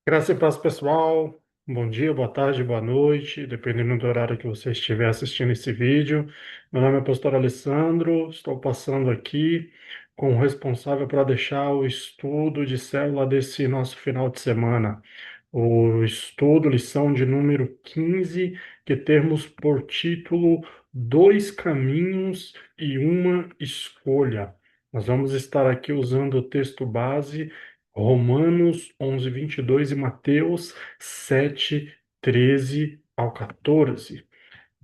Graça e paz, pessoal. Bom dia, boa tarde, boa noite, dependendo do horário que você estiver assistindo esse vídeo. Meu nome é Pastor Alessandro, estou passando aqui como responsável para deixar o estudo de célula desse nosso final de semana. O estudo, lição de número 15, que temos por título Dois Caminhos e uma Escolha. Nós vamos estar aqui usando o texto base Romanos 11:22 e Mateus 7:13 ao 14.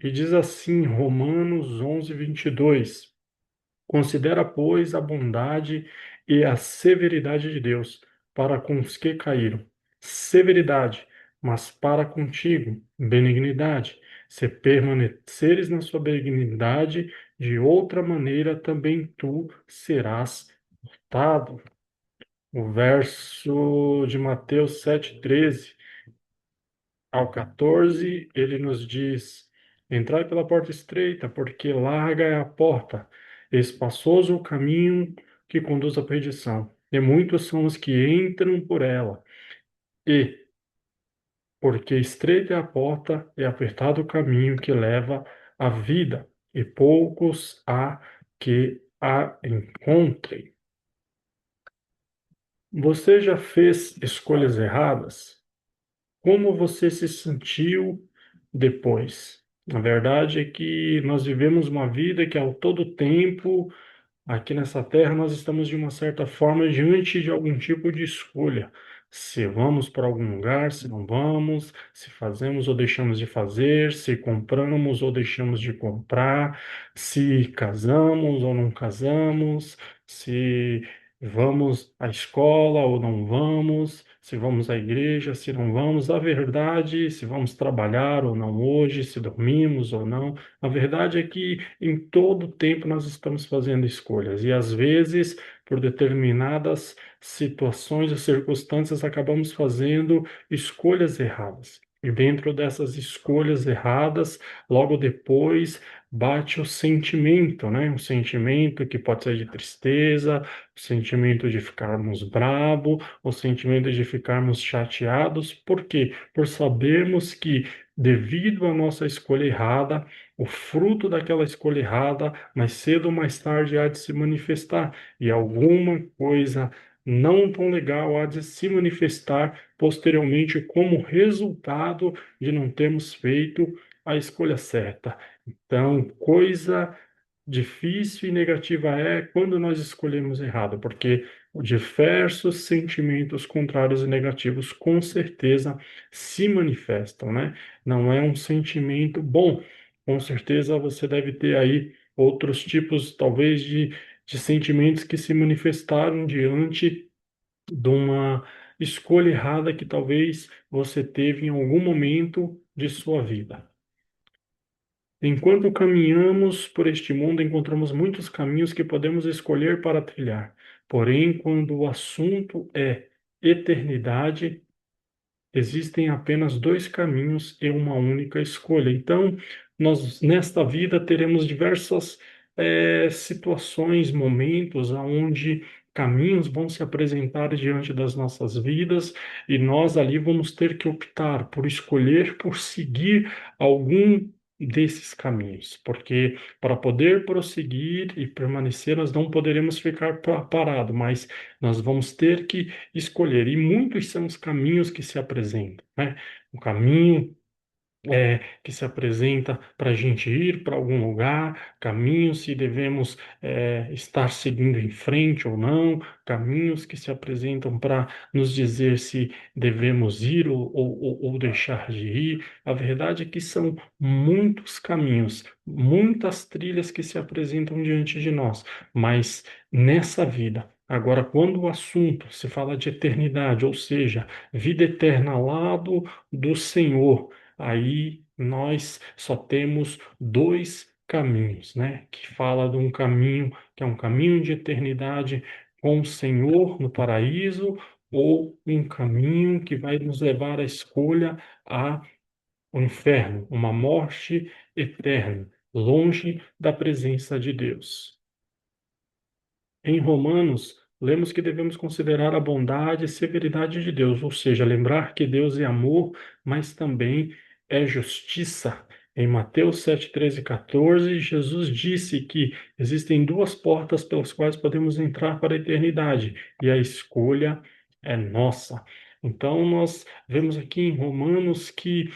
E diz assim, Romanos 11:22: Considera, pois, a bondade e a severidade de Deus para com os que caíram. Severidade, mas para contigo, benignidade. Se permaneceres na sua benignidade, de outra maneira também tu serás cortado. O verso de Mateus 7:13 ao 14, ele nos diz: Entrai pela porta estreita, porque larga é a porta, espaçoso o caminho que conduz à perdição, e muitos são os que entram por ela. E, porque estreita é a porta e apertado o caminho que leva à vida, e poucos há que a encontrem. Você já fez escolhas erradas? Como você se sentiu depois? A verdade é que nós vivemos uma vida que, ao todo tempo, aqui nessa terra, nós estamos, de uma certa forma, diante de algum tipo de escolha. Se vamos para algum lugar, se não vamos, se fazemos ou deixamos de fazer, se compramos ou deixamos de comprar, se casamos ou não casamos, se vamos à escola ou não vamos, se vamos à igreja, se não vamos. A verdade, se vamos trabalhar ou não hoje, se dormimos ou não. A verdade é que em todo tempo nós estamos fazendo escolhas e às vezes, por determinadas situações ou circunstâncias, acabamos fazendo escolhas erradas. E dentro dessas escolhas erradas, logo depois bate o sentimento, né? Um sentimento que pode ser de tristeza, o sentimento de ficarmos bravos, o sentimento de ficarmos chateados. Por quê? Por sabermos que, devido à nossa escolha errada, o fruto daquela escolha errada, mais cedo ou mais tarde, há de se manifestar, e alguma coisa não tão legal há de se manifestar posteriormente como resultado de não termos feito a escolha certa. Então, coisa difícil e negativa é quando nós escolhemos errado, porque diversos sentimentos contrários e negativos com certeza se manifestam, né? Não é um sentimento bom. Com certeza você deve ter aí outros tipos, talvez, de sentimentos que se manifestaram diante de uma escolha errada que talvez você teve em algum momento de sua vida. Enquanto caminhamos por este mundo, encontramos muitos caminhos que podemos escolher para trilhar. Porém, quando o assunto é eternidade, existem apenas dois caminhos e uma única escolha. Então, nós nesta vida teremos diversas situações, momentos onde caminhos vão se apresentar diante das nossas vidas e nós ali vamos ter que optar por escolher, por seguir algum desses caminhos, porque para poder prosseguir e permanecer, nós não poderemos ficar parado, mas nós vamos ter que escolher. E muitos são os caminhos que se apresentam, né? O caminho que se apresenta para a gente ir para algum lugar, caminhos se devemos estar seguindo em frente ou não, caminhos que se apresentam para nos dizer se devemos ir ou deixar de ir. A verdade é que são muitos caminhos, muitas trilhas que se apresentam diante de nós, mas nessa vida. Agora, quando o assunto se fala de eternidade, ou seja, vida eterna ao lado do Senhor, aí nós só temos dois caminhos, né? Que fala de um caminho que é um caminho de eternidade com o Senhor no paraíso, ou um caminho que vai nos levar à escolha ao inferno, uma morte eterna, longe da presença de Deus. Em Romanos lemos que devemos considerar a bondade e severidade de Deus, ou seja, lembrar que Deus é amor, mas também é justiça. Em Mateus 7, 13 e 14, Jesus disse que existem duas portas pelas quais podemos entrar para a eternidade, e a escolha é nossa. Então, nós vemos aqui em Romanos que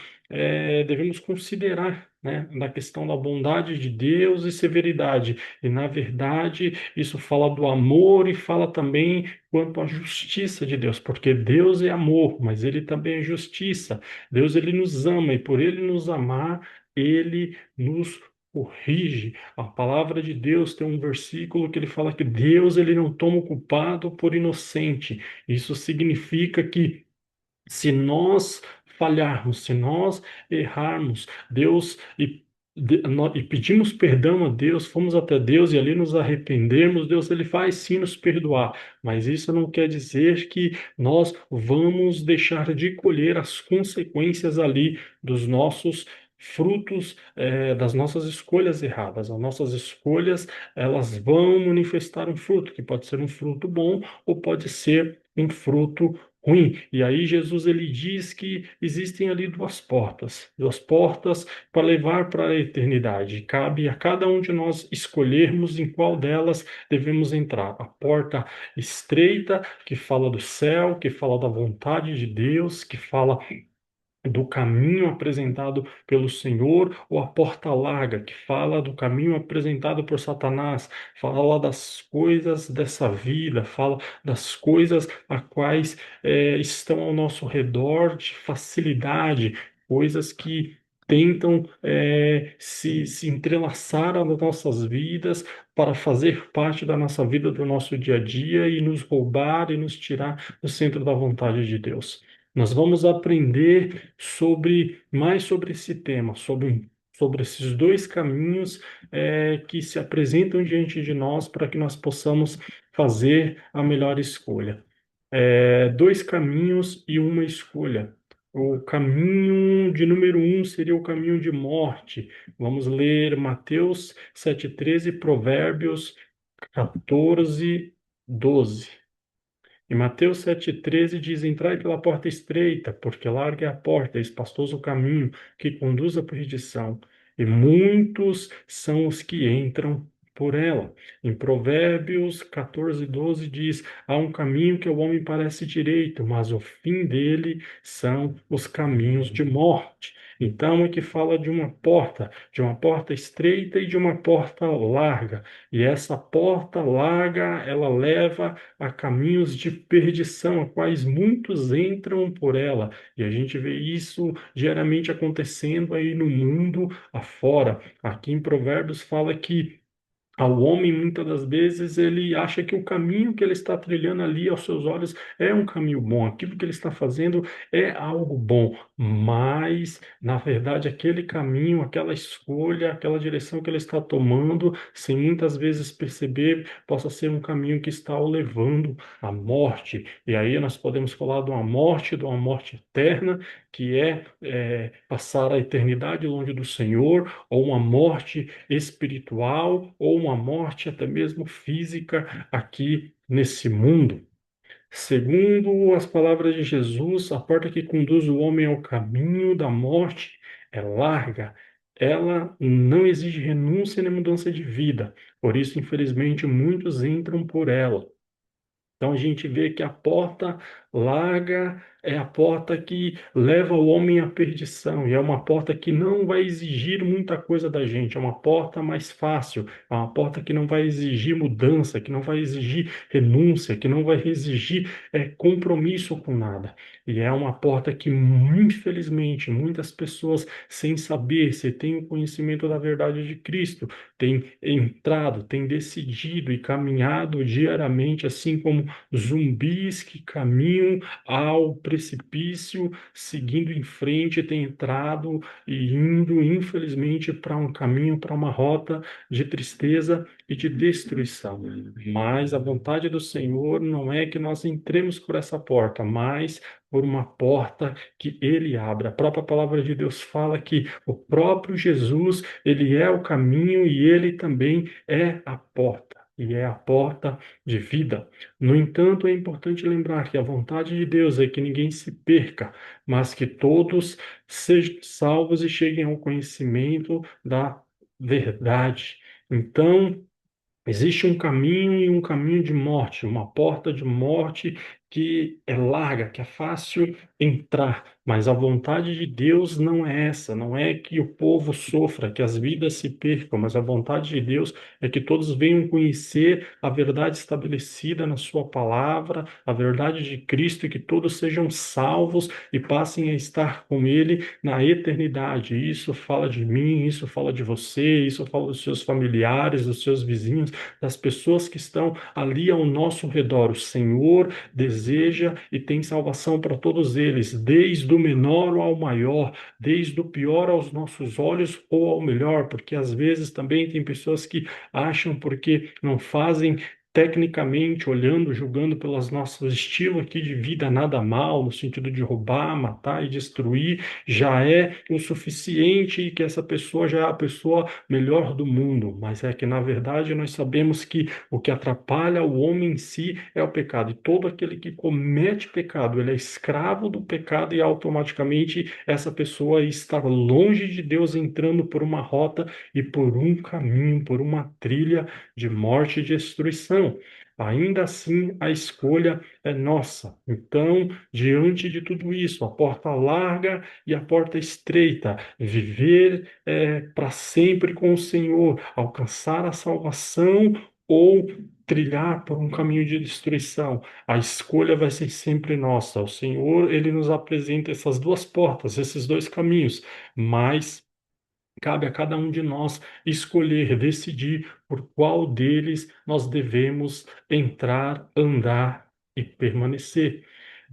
devemos considerar, né, na questão da bondade de Deus e severidade. E, na verdade, isso fala do amor e fala também quanto à justiça de Deus, porque Deus é amor, mas Ele também é justiça. Deus, Ele nos ama e por Ele nos amar, Ele nos corrige. A palavra de Deus tem um versículo que ele fala que Deus, Ele não toma o culpado por inocente. Isso significa que se nós falharmos, se nós errarmos, Deus e pedimos perdão a Deus, fomos até Deus e ali nos arrependermos, Deus ele vai sim nos perdoar, mas isso não quer dizer que nós vamos deixar de colher as consequências ali dos nossos frutos, das nossas escolhas erradas. As nossas escolhas, elas vão manifestar um fruto, que pode ser um fruto bom ou pode ser um fruto ruim. E aí Jesus ele diz que existem ali duas portas para levar para a eternidade. Cabe a cada um de nós escolhermos em qual delas devemos entrar. A porta estreita, que fala do céu, que fala da vontade de Deus, que fala do caminho apresentado pelo Senhor, ou a porta larga, que fala do caminho apresentado por Satanás, fala das coisas dessa vida, fala das coisas a quais estão ao nosso redor de facilidade, coisas que tentam se entrelaçar às nossas vidas para fazer parte da nossa vida, do nosso dia a dia e nos roubar e nos tirar do centro da vontade de Deus. Nós vamos aprender mais sobre esse tema, sobre esses dois caminhos que se apresentam diante de nós para que nós possamos fazer a melhor escolha. Dois caminhos e uma escolha. O caminho de número um seria o caminho de morte. Vamos ler Mateus 7,13, Provérbios 14:12. E Mateus 7,13 diz: Entrai pela porta estreita, porque larga é a porta, e espaçoso o caminho que conduz à perdição, e muitos são os que entram por ela. Em Provérbios 14:12 diz: Há um caminho que ao homem parece direito, mas o fim dele são os caminhos de morte. Então é que fala de uma porta estreita e de uma porta larga. E essa porta larga, ela leva a caminhos de perdição, a quais muitos entram por ela. E a gente vê isso diariamente acontecendo aí no mundo afora. Aqui em Provérbios fala que ao homem, muitas das vezes, ele acha que o caminho que ele está trilhando ali aos seus olhos é um caminho bom, aquilo que ele está fazendo é algo bom, mas, na verdade, aquele caminho, aquela escolha, aquela direção que ele está tomando, sem muitas vezes perceber, possa ser um caminho que está o levando à morte. E aí nós podemos falar de uma morte eterna, que passar a eternidade longe do Senhor, ou uma morte espiritual ou uma morte até mesmo física aqui nesse mundo. Segundo as palavras de Jesus, a porta que conduz o homem ao caminho da morte é larga. Ela não exige renúncia nem mudança de vida. Por isso, infelizmente, muitos entram por ela. Então a gente vê que a porta larga é a porta que leva o homem à perdição, e é uma porta que não vai exigir muita coisa da gente, é uma porta mais fácil, é uma porta que não vai exigir mudança, que não vai exigir renúncia, que não vai exigir compromisso com nada. E é uma porta que, infelizmente, muitas pessoas, sem saber, se têm o conhecimento da verdade de Cristo, têm entrado, têm decidido e caminhado diariamente, assim como zumbis que caminham ao precipício, seguindo em frente, têm entrado e indo, infelizmente, para um caminho, para uma rota de tristeza e de destruição. Mas a vontade do Senhor não é que nós entremos por essa porta, mas por uma porta que Ele abre. A própria palavra de Deus fala que o próprio Jesus, Ele é o caminho e Ele também é a porta. e é a porta de vida. No entanto, é importante lembrar que a vontade de Deus é que ninguém se perca, mas que todos sejam salvos e cheguem ao conhecimento da verdade. Então, existe um caminho e um caminho de morte, uma porta de morte que é larga, que é fácil entrar, mas a vontade de Deus não é essa, não é que o povo sofra, que as vidas se percam, mas a vontade de Deus é que todos venham conhecer a verdade estabelecida na sua palavra, a verdade de Cristo, e que todos sejam salvos e passem a estar com Ele na eternidade. Isso fala de mim, isso fala de você, isso fala dos seus familiares, dos seus vizinhos, das pessoas que estão ali ao nosso redor. O Senhor deseja e tem salvação para todos eles, desde o menor ao maior, desde o pior aos nossos olhos ou ao melhor, porque às vezes também tem pessoas que acham porque não fazem tecnicamente, olhando, julgando pelos nossos estilos aqui de vida, nada mal, no sentido de roubar, matar e destruir, já é o suficiente e que essa pessoa já é a pessoa melhor do mundo. Mas é que, na verdade, nós sabemos que o que atrapalha o homem em si é o pecado. E todo aquele que comete pecado, ele é escravo do pecado e automaticamente essa pessoa está longe de Deus, entrando por uma rota e por um caminho, por uma trilha de morte e destruição. Ainda assim, a escolha é nossa. Então, diante de tudo isso, a porta larga e a porta estreita, viver para sempre com o Senhor, alcançar a salvação ou trilhar por um caminho de destruição. A escolha vai ser sempre nossa. O Senhor, ele nos apresenta essas duas portas, esses dois caminhos, mas cabe a cada um de nós escolher, decidir por qual deles nós devemos entrar, andar e permanecer.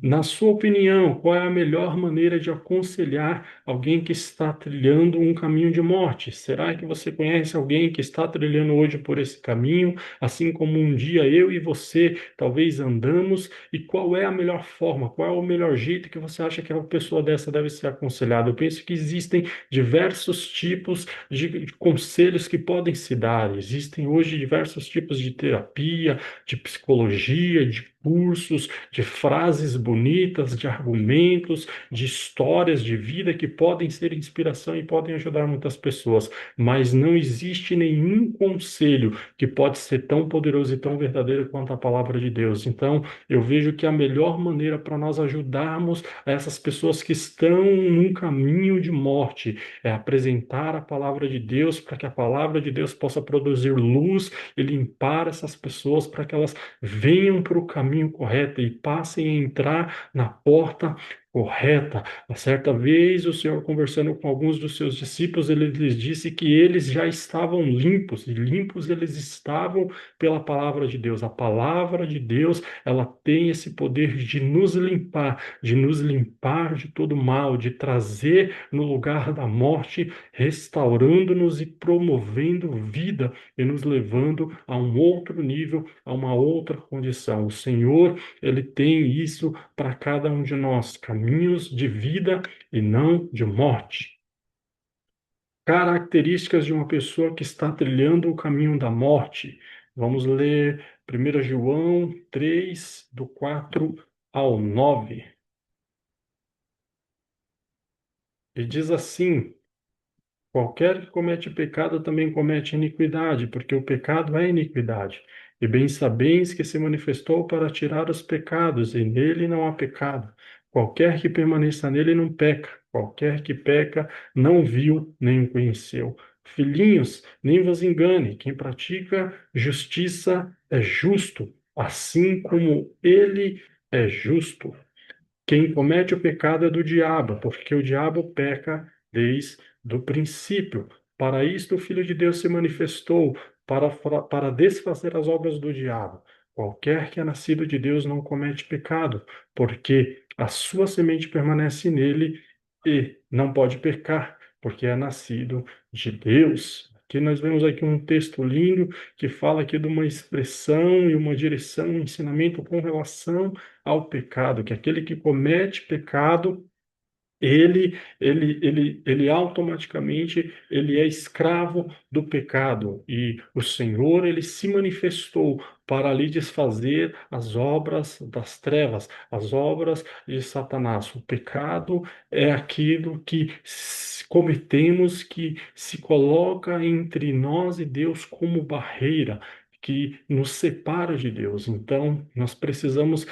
Na sua opinião, qual é a melhor maneira de aconselhar alguém que está trilhando um caminho de morte? Será que você conhece alguém que está trilhando hoje por esse caminho, assim como um dia eu e você talvez andamos? E qual é a melhor forma, qual é o melhor jeito que você acha que uma pessoa dessa deve ser aconselhada? Eu penso que existem diversos tipos de conselhos que podem se dar. Existem hoje diversos tipos de terapia, de psicologia, de cursos, de frases bonitas, de argumentos, de histórias de vida que podem ser inspiração e podem ajudar muitas pessoas. Mas não existe nenhum conselho que pode ser tão poderoso e tão verdadeiro quanto a palavra de Deus. Então, eu vejo que a melhor maneira para nós ajudarmos essas pessoas que estão num caminho de morte é apresentar a palavra de Deus, para que a palavra de Deus possa produzir luz e limpar essas pessoas para que elas venham para o caminho correto e passem a entrar na porta correta. A certa vez, o Senhor, conversando com alguns dos seus discípulos, ele lhes disse que eles já estavam limpos, e limpos eles estavam pela palavra de Deus. A palavra de Deus, ela tem esse poder de nos limpar de todo mal, de trazer no lugar da morte, restaurando-nos e promovendo vida e nos levando a um outro nível, a uma outra condição. O Senhor, ele tem isso para cada um de nós, caminhos de vida e não de morte. Características de uma pessoa que está trilhando o caminho da morte. Vamos ler 1 João 3 do 4 ao 9. E diz assim: qualquer que comete pecado também comete iniquidade, porque o pecado é iniquidade. E bem sabeis que se manifestou para tirar os pecados, e nele não há pecado. Qualquer que permaneça nele não peca. Qualquer que peca não viu nem o conheceu. Filhinhos, nem vos engane, quem pratica justiça é justo, assim como ele é justo. Quem comete o pecado é do diabo, porque o diabo peca desde o princípio. Para isto o Filho de Deus se manifestou, para desfazer as obras do diabo. Qualquer que é nascido de Deus não comete pecado, porque a sua semente permanece nele e não pode pecar, porque é nascido de Deus. Aqui nós vemos aqui um texto lindo que fala aqui de uma expressão e uma direção, um ensinamento com relação ao pecado, que aquele que comete pecado, ele automaticamente ele é escravo do pecado e o Senhor ele se manifestou para ali desfazer as obras das trevas, as obras de Satanás. O pecado é aquilo que cometemos que se coloca entre nós e Deus como barreira, que nos separa de Deus. Então, nós precisamos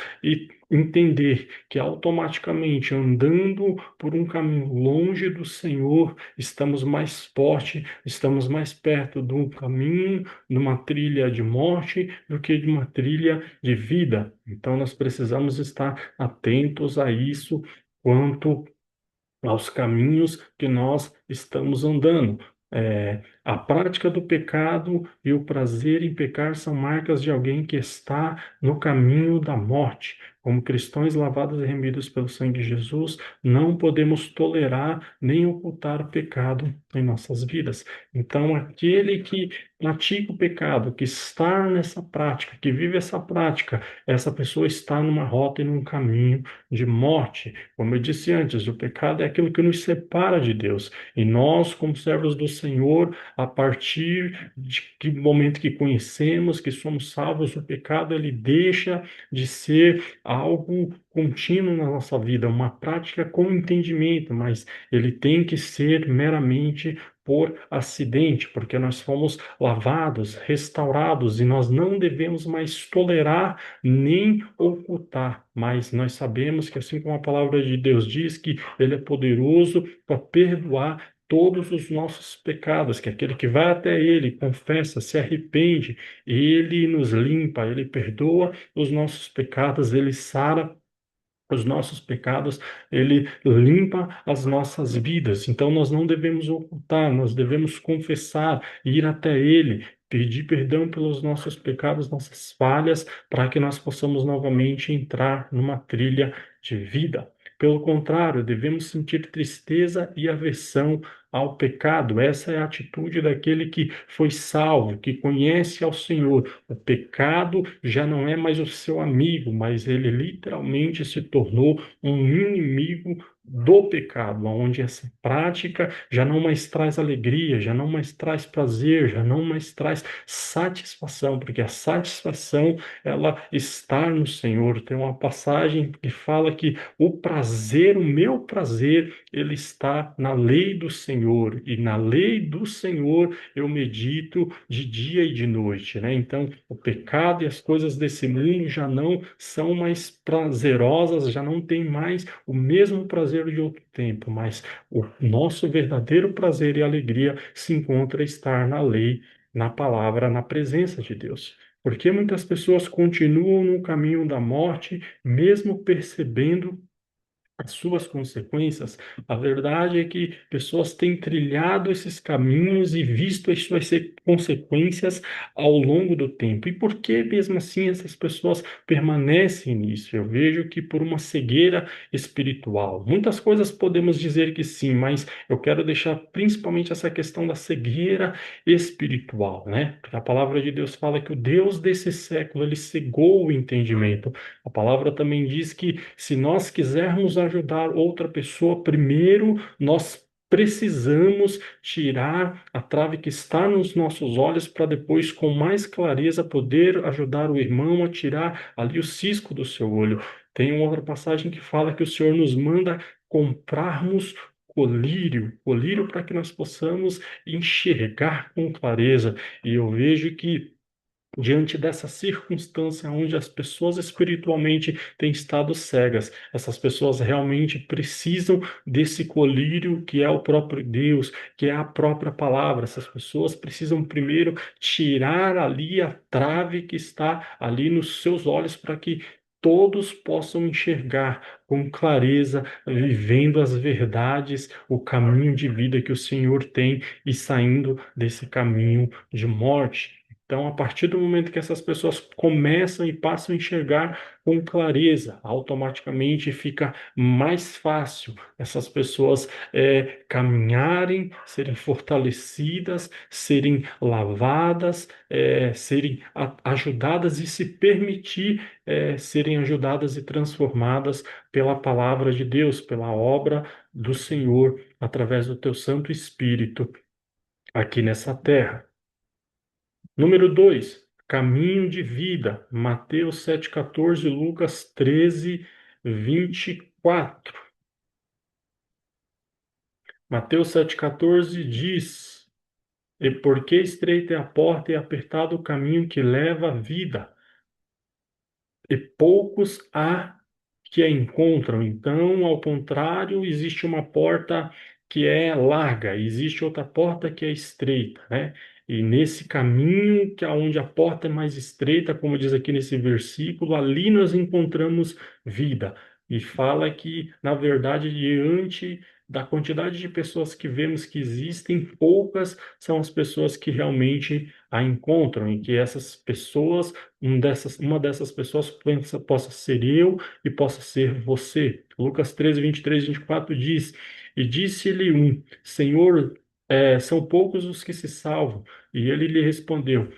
entender que automaticamente andando por um caminho longe do Senhor, estamos mais forte, estamos mais perto de um caminho, de uma trilha de morte, do que de uma trilha de vida. Então, nós precisamos estar atentos a isso quanto aos caminhos que nós estamos andando. A prática do pecado e o prazer em pecar são marcas de alguém que está no caminho da morte. Como cristãos lavados e remidos pelo sangue de Jesus, não podemos tolerar nem ocultar o pecado em nossas vidas. Então, aquele que pratica o pecado, que está nessa prática, que vive essa prática, essa pessoa está numa rota e num caminho de morte. Como eu disse antes, o pecado é aquilo que nos separa de Deus. E nós, como servos do Senhor, a partir do momento que conhecemos, que somos salvos, o pecado ele deixa de ser algo contínuo na nossa vida, uma prática com entendimento, mas ele tem que ser meramente por acidente, porque nós fomos lavados, restaurados e nós não devemos mais tolerar nem ocultar, mas nós sabemos que assim como a palavra de Deus diz que ele é poderoso para perdoar todos os nossos pecados, que aquele que vai até ele, confessa, se arrepende, ele nos limpa, ele perdoa os nossos pecados, ele sara os nossos pecados, ele limpa as nossas vidas. Então nós não devemos ocultar, nós devemos confessar, ir até ele, pedir perdão pelos nossos pecados, nossas falhas, para que nós possamos novamente entrar numa trilha de vida. Pelo contrário, devemos sentir tristeza e aversão ao pecado. Essa é a atitude daquele que foi salvo, que conhece ao Senhor. O pecado já não é mais o seu amigo, mas ele literalmente se tornou um inimigo do pecado, onde essa prática já não mais traz alegria, já não mais traz prazer, já não mais traz satisfação, porque a satisfação ela está no Senhor. Tem uma passagem que fala que o prazer, o meu prazer, ele está na lei do Senhor, e na lei do Senhor eu medito de dia e de noite, né? Então, o pecado e as coisas desse mundo já não são mais prazerosas, já não tem mais o mesmo prazer de outro tempo, mas o nosso verdadeiro prazer e alegria se encontra estar na lei, na palavra, na presença de Deus. Porque muitas pessoas continuam no caminho da morte, mesmo percebendo as suas consequências. A verdade é que pessoas têm trilhado esses caminhos e visto as suas consequências ao longo do tempo. E por que mesmo assim essas pessoas permanecem nisso? Eu vejo que por uma cegueira espiritual. Muitas coisas podemos dizer que sim, mas eu quero deixar principalmente essa questão da cegueira espiritual, né? Porque a palavra de Deus fala que o Deus desse século, ele cegou o entendimento. A palavra também diz que se nós quisermos ajudar outra pessoa, primeiro nós precisamos tirar a trave que está nos nossos olhos para depois, com mais clareza, poder ajudar o irmão a tirar ali o cisco do seu olho. Tem uma outra passagem que fala que o Senhor nos manda comprarmos colírio para que nós possamos enxergar com clareza. E eu vejo que diante dessa circunstância onde as pessoas espiritualmente têm estado cegas, essas pessoas realmente precisam desse colírio que é o próprio Deus, que é a própria palavra. Essas pessoas precisam primeiro tirar ali a trave que está ali nos seus olhos para que todos possam enxergar com clareza, vivendo as verdades, o caminho de vida que o Senhor tem e saindo desse caminho de morte. Então, a partir do momento que essas pessoas começam e passam a enxergar com clareza, automaticamente fica mais fácil essas pessoas caminharem, serem fortalecidas, serem lavadas, serem ajudadas e se permitir serem ajudadas e transformadas pela palavra de Deus, pela obra do Senhor, através do teu Santo Espírito aqui nessa terra. Número 2, caminho de vida, Mateus 7,14, Lucas 13, 24. Mateus 7,14 diz: E porque estreita é a porta e apertado o caminho que leva à vida, e poucos há que a encontram. Então, ao contrário, existe uma porta que é larga, existe outra porta que é estreita, né? E nesse caminho, que é onde a porta é mais estreita, como diz aqui nesse versículo, ali nós encontramos vida. E fala que, na verdade, diante da quantidade de pessoas que vemos que existem, poucas são as pessoas que realmente a encontram, e que essas pessoas uma dessas pessoas possa ser eu e possa ser você. Lucas 13, 23, 24 diz: E disse-lhe um: Senhor, são poucos os que se salvam. E ele lhe respondeu: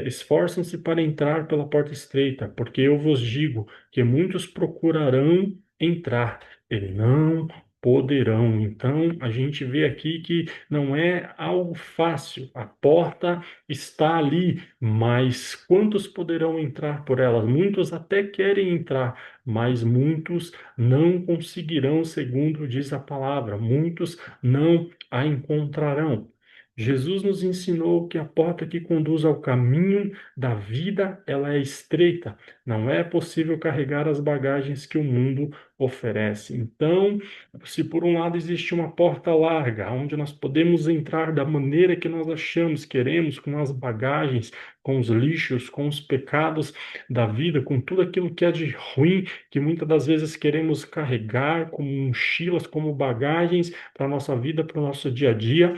esforçam-se para entrar pela porta estreita, porque eu vos digo que muitos procurarão entrar e não poderão. Então, a gente vê aqui que não é algo fácil. A porta está ali, mas quantos poderão entrar por elas? Muitos até querem entrar, mas muitos não conseguirão, segundo diz a palavra. Muitos não a encontrarão. Jesus nos ensinou que a porta que conduz ao caminho da vida, ela é estreita. Não é possível carregar as bagagens que o mundo oferece. Então, se por um lado existe uma porta larga, onde nós podemos entrar da maneira que nós achamos, queremos, com as bagagens, com os lixos, com os pecados da vida, com tudo aquilo que é de ruim, que muitas das vezes queremos carregar como mochilas, como bagagens para a nossa vida, para o nosso dia a dia,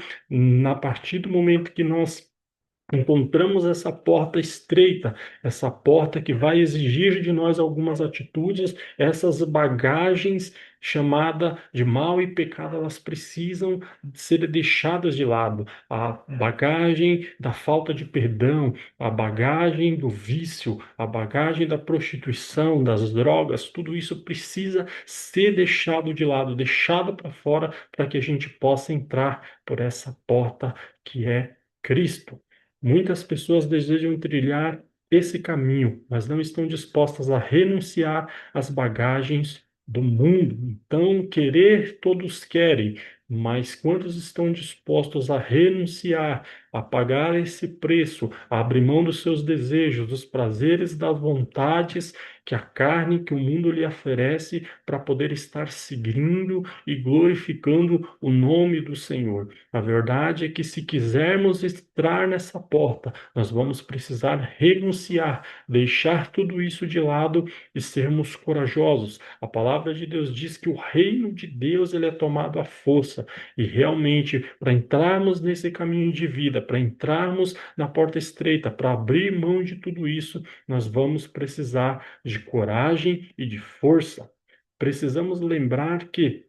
a partir do momento que nós encontramos essa porta estreita, essa porta que vai exigir de nós algumas atitudes, essas bagagens chamada de mal e pecado, elas precisam ser deixadas de lado. A bagagem da falta de perdão, a bagagem do vício, a bagagem da prostituição, das drogas, tudo isso precisa ser deixado de lado, deixado para fora, para que a gente possa entrar por essa porta que é Cristo. Muitas pessoas desejam trilhar esse caminho, mas não estão dispostas a renunciar às bagagens do mundo. Então, querer todos querem, mas quantos estão dispostos a renunciar, a pagar esse preço, a abrir mão dos seus desejos, dos prazeres, das vontades que a carne, que o mundo lhe oferece para poder estar seguindo e glorificando o nome do Senhor? A verdade é que se quisermos entrar nessa porta, nós vamos precisar renunciar, deixar tudo isso de lado e sermos corajosos. A palavra de Deus diz que o reino de Deus ele é tomado à força. E realmente, para entrarmos nesse caminho de vida, para entrarmos na porta estreita, para abrir mão de tudo isso, nós vamos precisar de coragem e de força. Precisamos lembrar que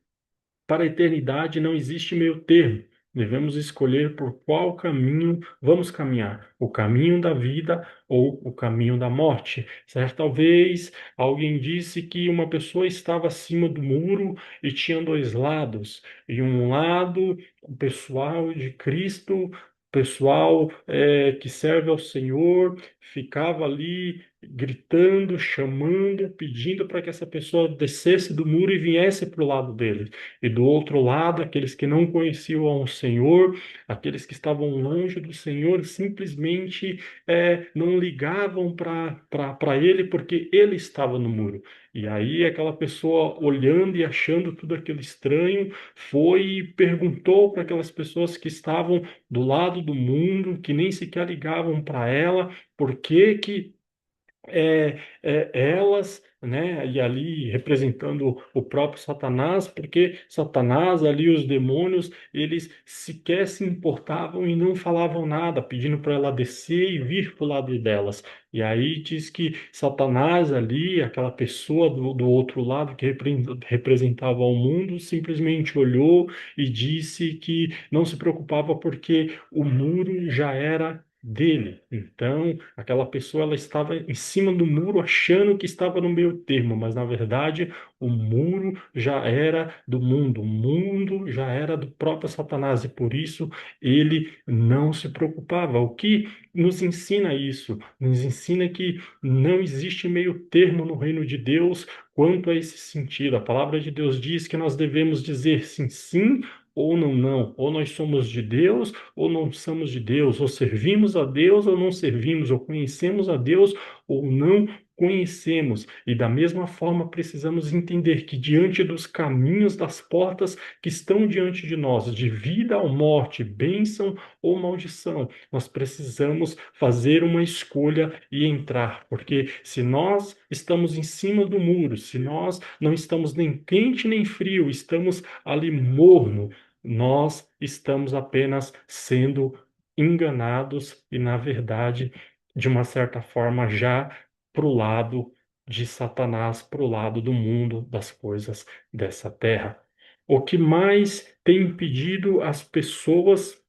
para a eternidade não existe meio termo. Devemos escolher por qual caminho vamos caminhar, o caminho da vida ou o caminho da morte. Certa vez alguém disse que uma pessoa estava acima do muro e tinha dois lados. E um lado, o pessoal de Cristo, pessoal que serve ao Senhor, ficava ali gritando, chamando, pedindo para que essa pessoa descesse do muro e viesse para o lado dele. E do outro lado, aqueles que não conheciam o Senhor, aqueles que estavam longe do Senhor, simplesmente não ligavam para ele porque ele estava no muro. E aí aquela pessoa olhando e achando tudo aquilo estranho, foi e perguntou para aquelas pessoas que estavam do lado do mundo, que nem sequer ligavam para ela, por que que elas né? E ali representando o próprio Satanás, porque Satanás, ali os demônios, eles sequer se importavam e não falavam nada, pedindo para ela descer e vir para o lado delas. E aí diz que Satanás ali, aquela pessoa do outro lado que representava o mundo, simplesmente olhou e disse que não se preocupava porque o muro já era dele. Então, aquela pessoa ela estava em cima do muro achando que estava no meio termo, mas na verdade o muro já era do mundo, o mundo já era do próprio Satanás e por isso ele não se preocupava. O que nos ensina isso? Nos ensina que não existe meio termo no reino de Deus quanto a esse sentido. A palavra de Deus diz que nós devemos dizer sim, sim ou não, não. Ou nós somos de Deus ou não somos de Deus, ou servimos a Deus ou não servimos, ou conhecemos a Deus ou não conhecemos. E da mesma forma precisamos entender que diante dos caminhos das portas que estão diante de nós, de vida ou morte, bênção ou maldição, nós precisamos fazer uma escolha e entrar, porque se nós estamos em cima do muro, se nós não estamos nem quente nem frio, estamos ali morno, nós estamos apenas sendo enganados e, na verdade, de uma certa forma, já para o lado de Satanás, para o lado do mundo, das coisas dessa terra. O que mais tem impedido as pessoas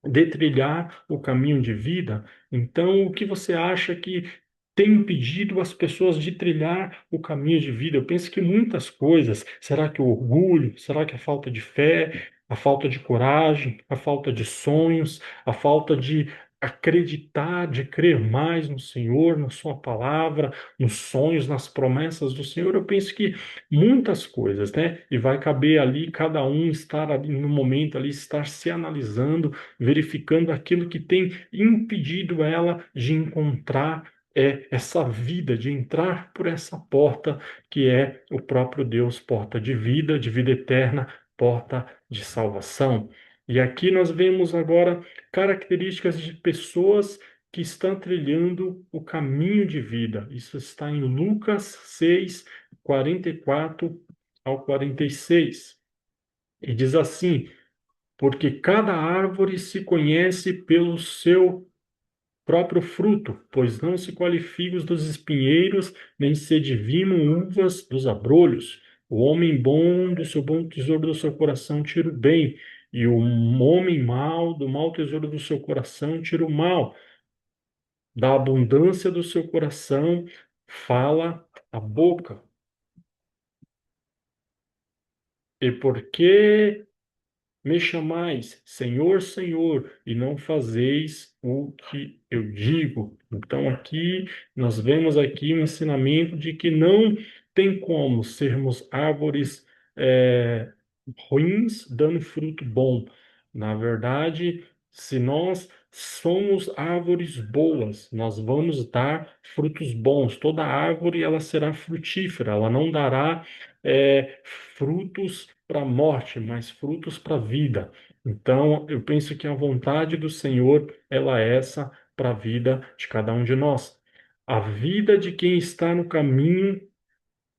de trilhar o caminho de vida? Então, o que você acha que tem impedido as pessoas de trilhar o caminho de vida? Eu penso que muitas coisas. Será que o orgulho? Será que a falta de fé? A falta de coragem? A falta de sonhos? A falta de acreditar, de crer mais no Senhor, na Sua palavra, nos sonhos, nas promessas do Senhor? Eu penso que muitas coisas, né? E vai caber ali cada um estar ali no momento ali, estar se analisando, verificando aquilo que tem impedido ela de encontrar essa vida, de entrar por essa porta que é o próprio Deus, porta de vida eterna, porta de salvação. E aqui nós vemos agora características de pessoas que estão trilhando o caminho de vida. Isso está em Lucas 6, 44 ao 46. E diz assim: porque cada árvore se conhece pelo seu próprio fruto, pois não se colhe figos dos espinheiros, nem se adivinham uvas dos abrolhos. O homem bom do seu bom tesouro do seu coração tira o bem, e o homem mau do mau tesouro do seu coração tira o mal. Da abundância do seu coração fala a boca. E porque me chamais Senhor, Senhor, e não fazeis o que eu digo. Então aqui nós vemos aqui um ensinamento de que não tem como sermos árvores ruins dando fruto bom. Na verdade, se nós somos árvores boas, nós vamos dar frutos bons. Toda árvore ela será frutífera, ela não dará frutos para a morte, mas frutos para a vida. Então, eu penso que a vontade do Senhor, ela é essa para a vida de cada um de nós. A vida de quem está no caminho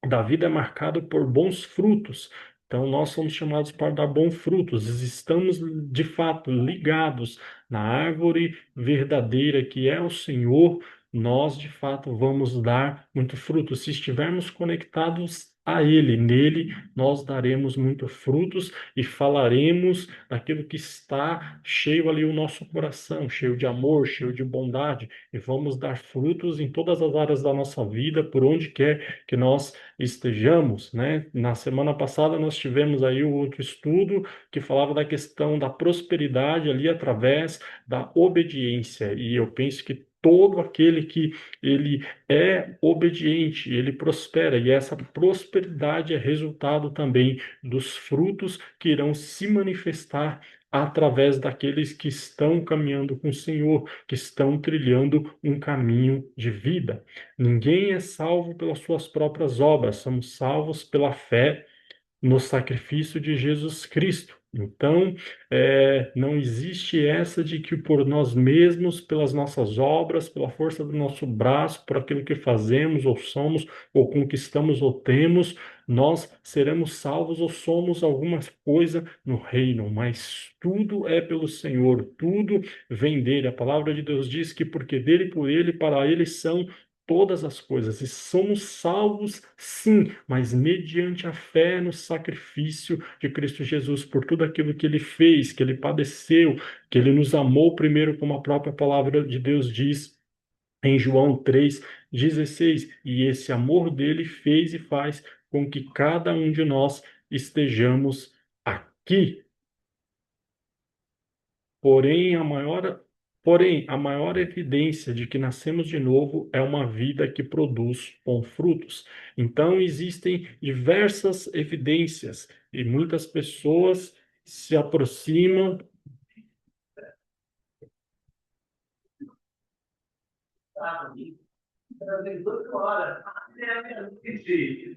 da vida é marcada por bons frutos. Então, nós somos chamados para dar bons frutos. Estamos, de fato, ligados na árvore verdadeira que é o Senhor. Nós, de fato, vamos dar muito fruto. Se estivermos conectados a Ele, nele, nós daremos muito frutos e falaremos daquilo que está cheio ali o nosso coração, cheio de amor, cheio de bondade, e vamos dar frutos em todas as áreas da nossa vida, por onde quer que nós estejamos, né? Na semana passada nós tivemos aí o outro estudo que falava da questão da prosperidade ali através da obediência, e eu penso que todo aquele que ele é obediente, ele prospera, e essa prosperidade é resultado também dos frutos que irão se manifestar através daqueles que estão caminhando com o Senhor, que estão trilhando um caminho de vida. Ninguém é salvo pelas suas próprias obras, somos salvos pela fé no sacrifício de Jesus Cristo. Então, não existe essa de que por nós mesmos, pelas nossas obras, pela força do nosso braço, por aquilo que fazemos ou somos, ou conquistamos ou temos, nós seremos salvos ou somos alguma coisa no reino, mas tudo é pelo Senhor, tudo vem dele. A palavra de Deus diz que porque dele, por ele, para ele são todas as coisas. E somos salvos, sim, mas mediante a fé no sacrifício de Cristo Jesus, por tudo aquilo que ele fez, que ele padeceu, que ele nos amou primeiro, como a própria palavra de Deus diz em João 3,16. E esse amor dele fez e faz com que cada um de nós estejamos aqui. Porém, a maior evidência de que nascemos de novo é uma vida que produz bons frutos. Então, existem diversas evidências e muitas pessoas se aproximam.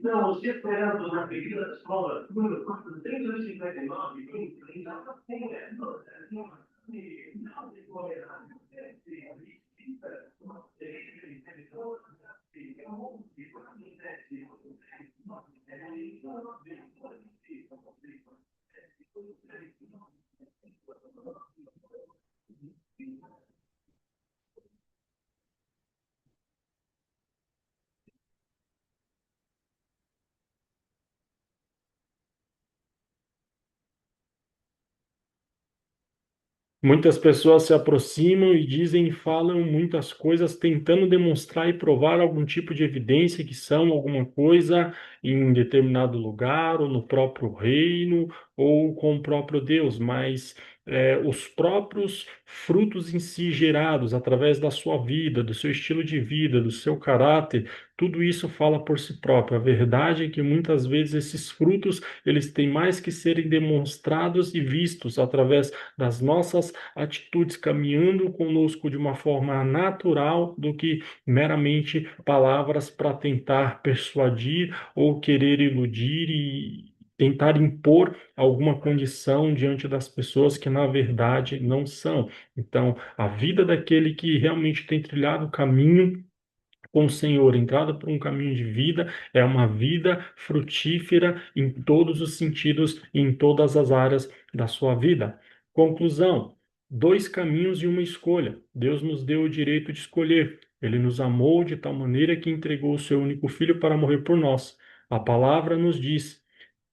Não, você esperando na bebida da escola, número 359, muitas pessoas se aproximam e dizem e falam muitas coisas, tentando demonstrar e provar algum tipo de evidência que são alguma coisa em determinado lugar, ou no próprio reino, ou com o próprio Deus, mas os próprios frutos em si gerados através da sua vida, do seu estilo de vida, do seu caráter, tudo isso fala por si próprio. A verdade é que muitas vezes esses frutos eles têm mais que serem demonstrados e vistos através das nossas atitudes, caminhando conosco de uma forma natural, do que meramente palavras para tentar persuadir ou querer iludir e tentar impor alguma condição diante das pessoas que na verdade não são. Então, a vida daquele que realmente tem trilhado o caminho com o Senhor, entrada por um caminho de vida, é uma vida frutífera em todos os sentidos e em todas as áreas da sua vida. Conclusão: dois caminhos e uma escolha. Deus nos deu o direito de escolher. Ele nos amou de tal maneira que entregou o seu único filho para morrer por nós. A palavra nos diz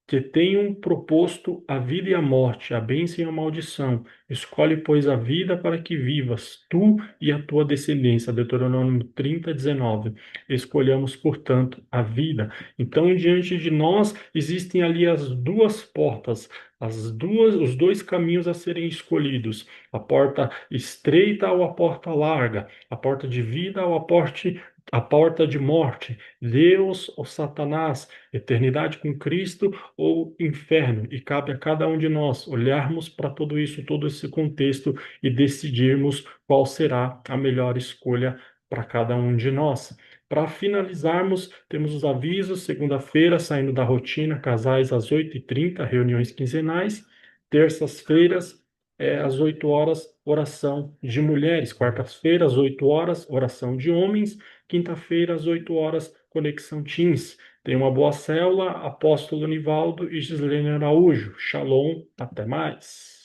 que tenham proposto a vida e a morte, a bênção e a maldição. Escolhe, pois, a vida para que vivas, tu e a tua descendência. Deuteronômio 30:19. Escolhamos, portanto, a vida. Então, diante de nós, existem ali as duas portas, os dois caminhos a serem escolhidos: a porta estreita ou a porta larga, a porta de vida ou a porta de morte, Deus ou Satanás, eternidade com Cristo ou inferno. E cabe a cada um de nós olharmos para tudo isso, todo esse contexto e decidirmos qual será a melhor escolha para cada um de nós. Para finalizarmos, temos os avisos: segunda-feira, saindo da rotina, casais às 8h30, reuniões quinzenais. Terças-feiras, às 8 horas, oração de mulheres. Quartas-feiras, às 8 horas, oração de homens. Quinta-feira, às 8 horas, Conexão Teams. Tenha uma boa célula, Apóstolo Nivaldo e Gislene Araújo. Shalom, até mais.